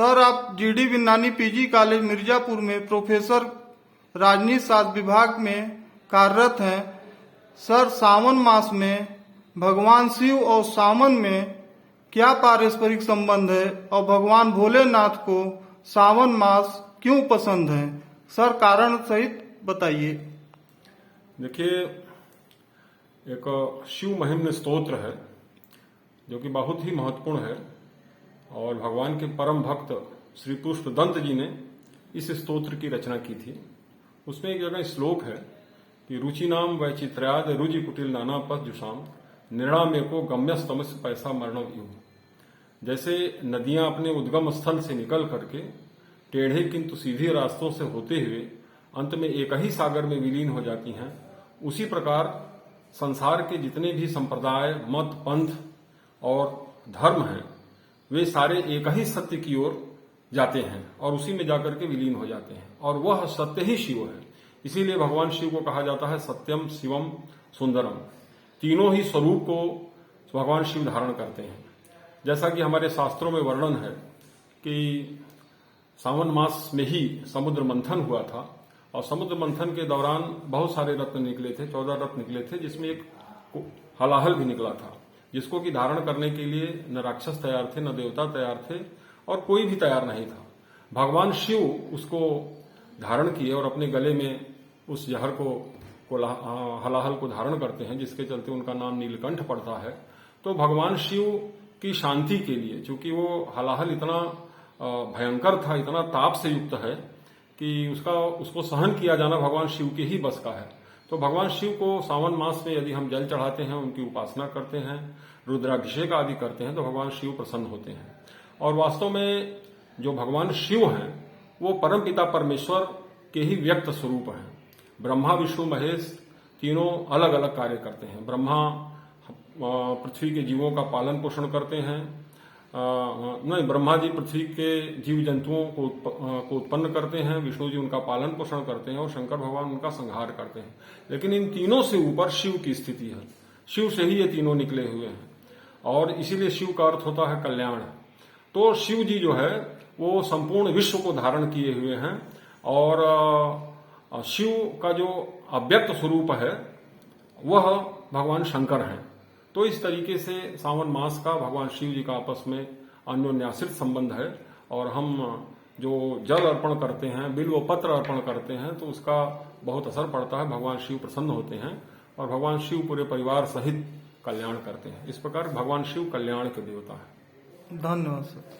Sir, आप GD Binnani PG college Mirzapur में professor राजनीति शास्त्र विभाग में कार्यरत हैं। सर, सावन मास में भगवान शिव और सावन में क्या पारस्परिक संबंध है और भगवान भोलेनाथ को सावन मास क्यों पसंद है? सर, कारण सहित बताइए। देखिए, एक शिव महिम्न स्तोत्र है जो कि बहुत ही महत्वपूर्ण है और भगवान के परम भक्त श्री पुष्पदंत जी ने इस स्तोत्र की रचना की थी। उसमें एक जगह श्लोक है कि रुचिनाम वैचित्र्याद रुचि कुटिल नाना पथ जुषाम निर्णामेको गम्यस्तमस पैसा मरणव यू। जैसे नदियां अपने उद्गम स्थल से निकल करके टेढ़े किंतु सीधे रास्तों से होते हुए अंत में एक ही सागर में विलीन हो जाती हैं, उसी प्रकार संसार के जितने भी संप्रदाय, मत, पंथ और धर्म हैं, वे सारे एक ही सत्य की ओर जाते हैं और उसी में जाकर के विलीन हो जाते हैं और वह सत्य ही शिव है। इसीलिए भगवान शिव को कहा जाता है सत्यम, शिवम, सुंदरम। तीनों ही स्वरूप को भगवान शिव धारण करते हैं। जैसा कि हमारे शास्त्रों में वर्णन है कि सावन मास में ही समुद्र मंथन हुआ था और समुद्र मंथन के दौरान बहुत सारे रत्न निकले थे, 14 रत्न निकले थे, जिसमें एक हलाहल भी निकला था, जिसको कि धारण करने के लिए न राक्षस तैयार थे, न देवता तैयार थे और कोई भी तैयार नहीं था। भगवान शिव उसको धारण किए और अपने गले में उस जहर को हलाहल को धारण करते हैं, जिसके चलते उनका नाम नीलकंठ पड़ता है। तो भगवान शिव की शांति के लिए, चूंकि वो हलाहल इतना भयंकर था, इतना ताप से युक्त है कि उसको सहन किया जाना भगवान शिव के ही बस का है। तो भगवान शिव को सावन मास में यदि हम जल चढ़ाते हैं, उनकी उपासना करते हैं, रुद्राभिषेक आदि करते हैं, तो भगवान शिव प्रसन्न होते हैं। और वास्तव में जो भगवान शिव हैं वो परमपिता परमेश्वर के ही व्यक्त स्वरूप हैं। ब्रह्मा, विष्णु, महेश तीनों अलग अलग कार्य करते हैं। ब्रह्मा पृथ्वी के जीवों का पालन पोषण करते हैं, ब्रह्मा जी पृथ्वी के जीव जंतुओं को उत्पन्न करते हैं, विष्णु जी उनका पालन पोषण करते हैं और शंकर भगवान उनका संहार करते हैं। लेकिन इन तीनों से ऊपर शिव की स्थिति है। शिव से ही ये तीनों निकले हुए हैं और इसीलिए शिव का अर्थ होता है कल्याण। तो शिव जी जो है वो संपूर्ण विश्व को धारण किए हुए हैं और शिव का जो अव्यक्त स्वरूप है वह भगवान शंकर हैं। तो इस तरीके से सावन मास का भगवान शिव जी का आपस में अन्योन्याश्रित संबंध है और हम जो जल अर्पण करते हैं, बिल्व पत्र अर्पण करते हैं, तो उसका बहुत असर पड़ता है। भगवान शिव प्रसन्न होते हैं और भगवान शिव पूरे परिवार सहित कल्याण करते हैं। इस प्रकार भगवान शिव कल्याण के देवता है। धन्यवाद सर।